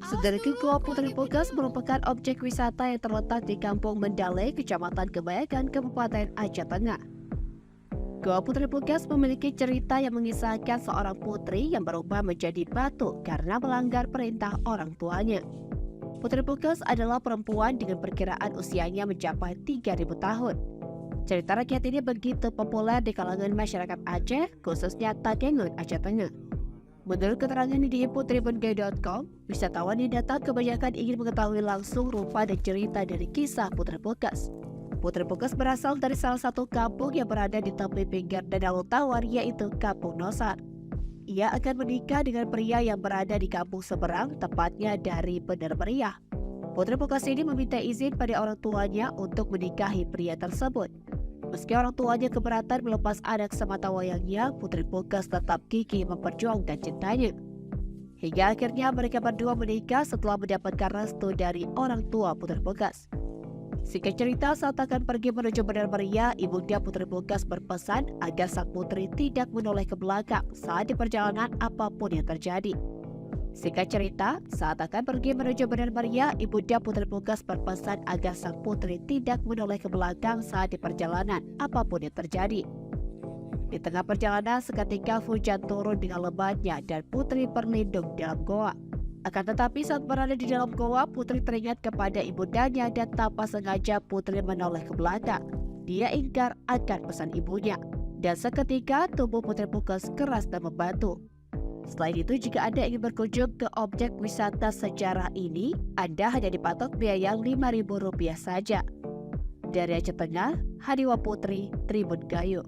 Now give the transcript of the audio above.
Sederet Gua Putri Puges merupakan objek wisata yang terletak di Kampung Mendale, Kecamatan Kebayakan, Kabupaten Aceh Tengah. Gua Putri Puges memiliki cerita yang mengisahkan seorang putri yang berubah menjadi batu karena melanggar perintah orang tuanya. Putri Puges adalah perempuan dengan perkiraan usianya mencapai 3.000 tahun. Cerita rakyat ini begitu populer di kalangan masyarakat Aceh, khususnya Takengon, Aceh Tengah. Menurut keterangan di putribenggai.com, wisatawan yang datang kebanyakan ingin mengetahui langsung rupa dan cerita dari kisah Putri Puges. Putri Puges berasal dari salah satu kampung yang berada di tepi pinggir Danau Tawar, yaitu Kampung Nosar. Ia akan menikah dengan pria yang berada di kampung seberang, tepatnya dari Bener Meriah. Putri Puges ini meminta izin pada orang tuanya untuk menikahi pria tersebut. Meski orang tuanya keberatan melepas anak semata wayangnya, Putri Puges tetap gigih memperjuangkan cintanya. Hingga akhirnya mereka berdua menikah setelah mendapatkan restu dari orang tua Putri Puges. Singkat cerita, saat akan pergi menuju Bener Meriah, ibunda Putri Puges berpesan agar sang putri tidak menoleh ke belakang saat di perjalanan apapun yang terjadi. Singkat cerita, saat akan pergi menuju Bener Meriah, ibunda Putri Puges berpesan agar sang putri tidak menoleh ke belakang saat di perjalanan, apapun yang terjadi. Di tengah perjalanan, seketika hujan turun dengan lebatnya dan putri berlindung dalam goa. Akan tetapi saat berada di dalam goa, putri teringat kepada ibundanya dan tanpa sengaja putri menoleh ke belakang. Dia ingkar akan pesan ibunya, dan seketika tubuh Putri Puges keras dan membatu. Selain itu, jika Anda ingin berkunjung ke objek wisata sejarah ini, Anda hanya dipatok biaya Rp5.000 saja. Dari Aceh Tengah, Hadiwa Putri, Tribun Gayo.